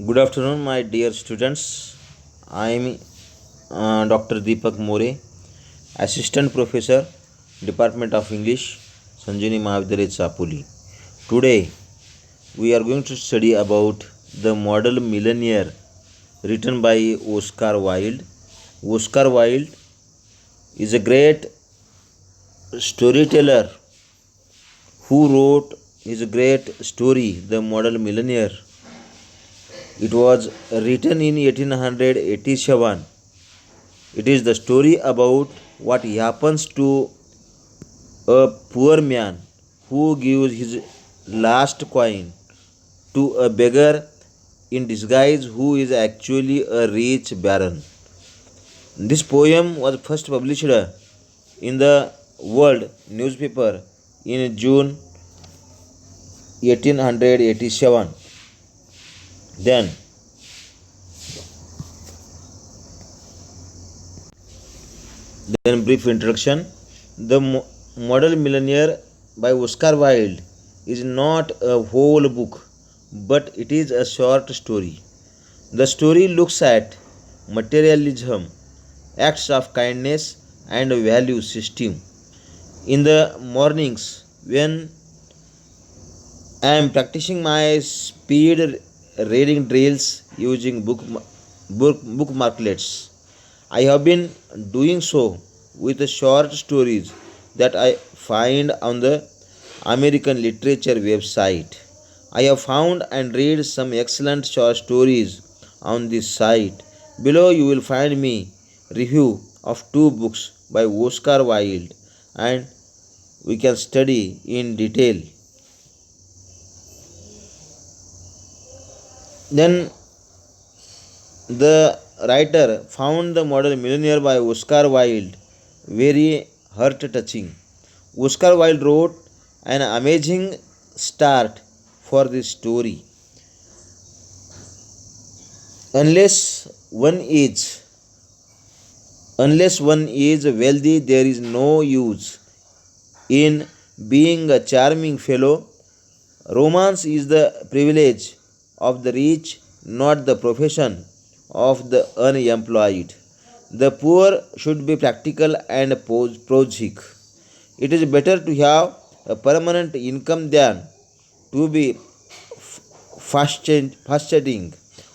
Good afternoon, my dear students. I am Dr. Deepak More, Assistant Professor, Department of English, Sanjini Mahavidyalaya Chapoli. Today, we are going to study about the model millionaire written by Oscar Wilde. Oscar Wilde is a great storyteller who wrote his great story, The Model Millionaire. It was written in 1887. It is the story about what happens to a poor man who gives his last coin to a beggar in disguise who is actually a rich baron. This poem was first published in the World newspaper in June 1887. Then brief introduction. The Model Millionaire by Oscar Wilde is not a whole book, but it is a short story. The story looks at materialism, acts of kindness, and value system. In the mornings when I am practicing my speed reading drills using bookmarklets, I have been doing so with the short stories that I find on the American Literature website. I have found and read some excellent short stories on this site. Below you will find me review of two books by Oscar Wilde and we can study in detail. Then the writer found The Model Millionaire by Oscar Wilde very heart touching. Oscar Wilde wrote an amazing start for this story. Unless one is wealthy, there is no use in being a charming fellow. Romance is the privilege of the rich, not the profession of the unemployed. The poor should be practical and prosaic. It is better to have a permanent income than to be fasting.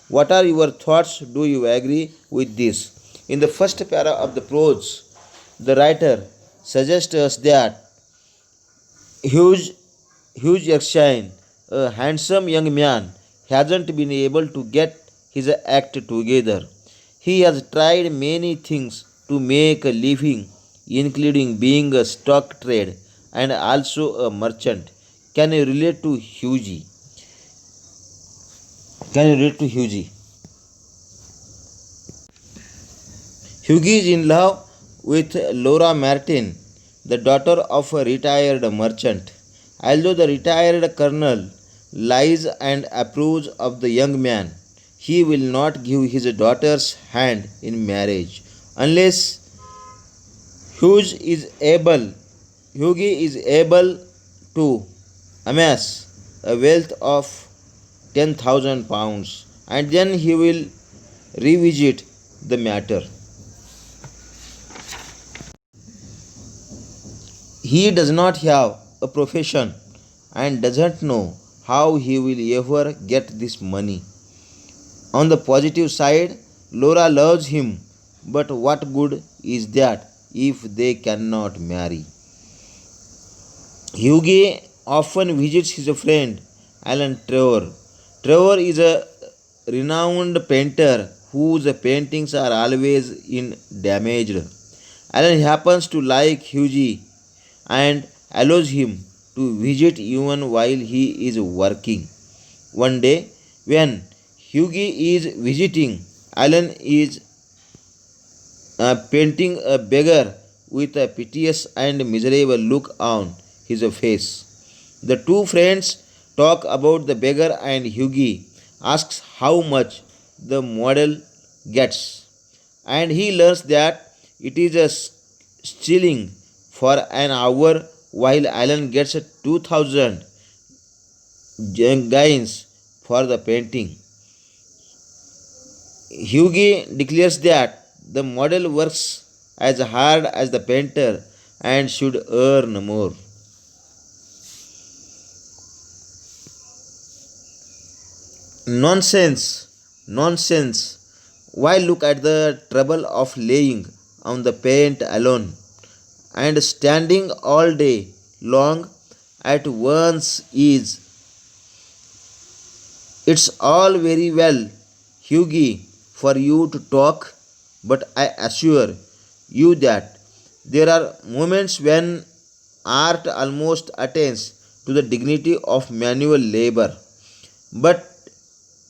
What are your thoughts? Do you agree with this? In the first para of the prose, the writer suggests us that huge Hugh Erskine, a handsome young man, hasn't been able to get his act together. He has tried many things to make a living, including being a stock trade and also a merchant. Can you relate to Hughie? Can you relate to Hughie? Hughie is in love with Laura Martin, the daughter of a retired merchant. Although the retired colonel lies and approves of the young man, he will not give his daughter's hand in marriage unless Hugh is able to amass a wealth of 10,000 pounds, and then he will revisit the matter. He does not have a profession and doesn't know how he will ever get this money. On the positive side, Laura loves him, but what good is that if they cannot marry? Hughie often visits his friend Alan Trevor. Trevor is a renowned painter whose paintings are always in damaged. Alan happens to like Hughie and allows him to visit even while he is working. One day, when Hughie is visiting, Alan is painting a beggar with a piteous and miserable look on his face. The two friends talk about the beggar, and Hughie asks how much the model gets, and he learns that it is a shilling for an hour, while Alan gets 2,000 gains for the painting. Hughie declares that the model works as hard as the painter and should earn more. Nonsense, nonsense. Why look at the trouble of laying on the paint alone and standing all day long at one's ease? It's all very well, Hughie, for you to talk, but I assure you that there are moments when art almost attains to the dignity of manual labor. But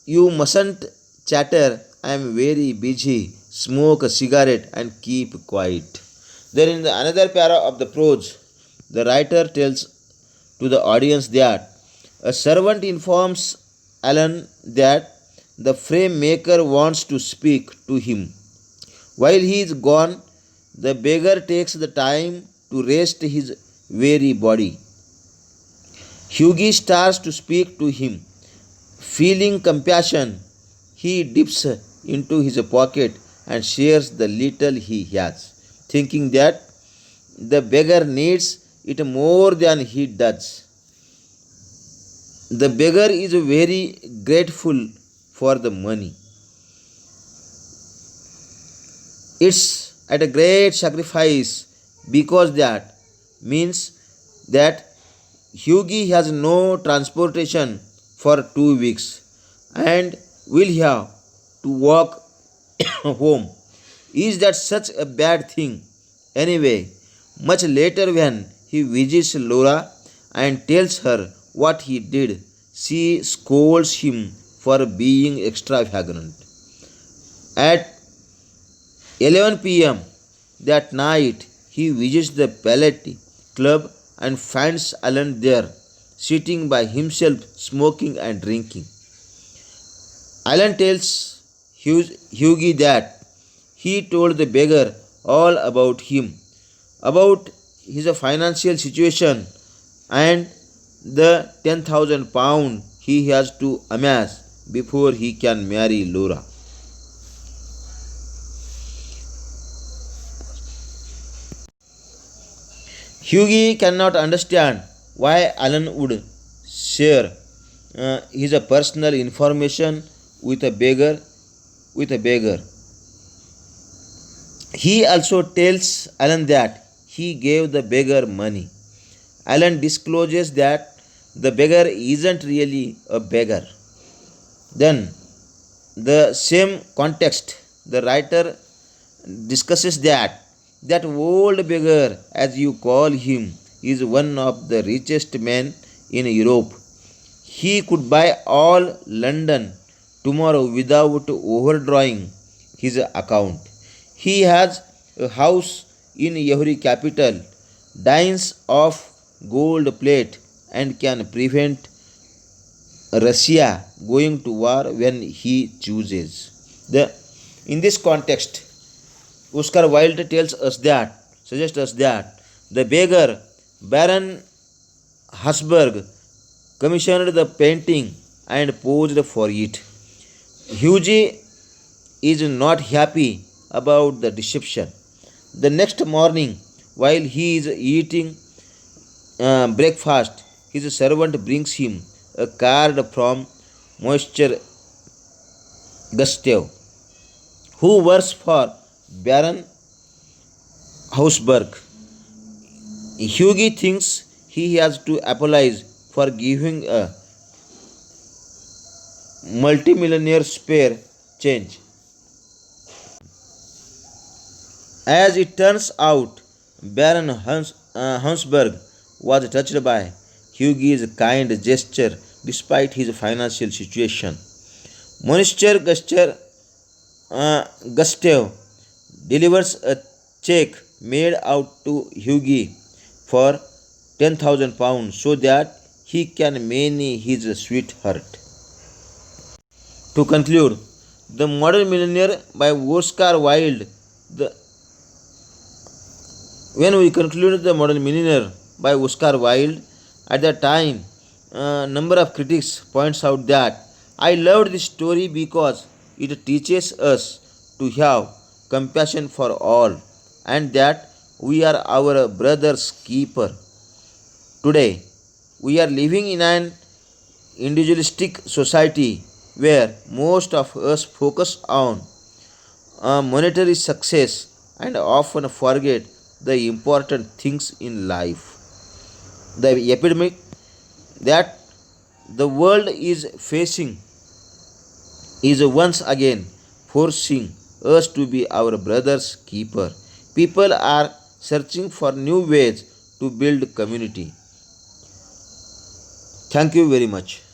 you mustn't chatter. I am very busy. Smoke a cigarette and keep quiet. Then, in the another para of the prose, the writer tells to the audience that a servant informs Alan that the frame maker wants to speak to him. While he is gone, the beggar takes the time to rest his weary body. Hughie starts to speak to him. Feeling compassion, he dips into his pocket and shares the little he has, thinking that the beggar needs it more than he does. The beggar is very grateful for the money. It's at a great sacrifice because that means that Hughie has no transportation for 2 weeks and will have to walk home. Is that such a bad thing? Anyway, much later when he visits Laura and tells her what he did, she scolds him for being extravagant. At 11 p.m. that night, he visits the Palette Club and finds Alan there, sitting by himself, smoking and drinking. Alan tells Hughie that he told the beggar all about him, about his financial situation and the 10,000 pound he has to amass before he can marry Laura. Hughie cannot understand why Alan would share his personal information with a beggar. He also tells Alan that he gave the beggar money. Alan discloses that the beggar isn't really a beggar. Then, the same context, the writer discusses that old beggar, as you call him, is one of the richest men in Europe. He could buy all London tomorrow without overdrawing his account. He has a house in every capital, dines off gold plate, and can prevent Russia going to war when he chooses. In this context, Oscar Wilde suggests us that the beggar Baron Habsburg commissioned the painting and posed for it. Hughie is not happy about the deception. The next morning, while he is eating breakfast, his servant brings him a card from Moisture Gustave, who works for Baron Habsburg. Hughie thinks he has to apologize for giving a multimillionaire spare change. As it turns out, Baron Habsburg was touched by Hughie's kind gesture despite his financial situation. Monsieur Gustave delivers a check made out to Hughie for 10,000 pounds so that he can marry his sweetheart. To conclude, The Modern Millionaire by Oscar Wilde. When we concluded The Modern Millionaire by Oscar Wilde, at that time, a number of critics points out that I loved this story because It teaches us to have compassion for all and that we are our brother's keeper. Today, we are living in an individualistic society where most of us focus on monetary success and often forget the important things in life. The epidemic that the world is facing is once again forcing us to be our brother's keeper. People are searching for new ways to build community. Thank you very much.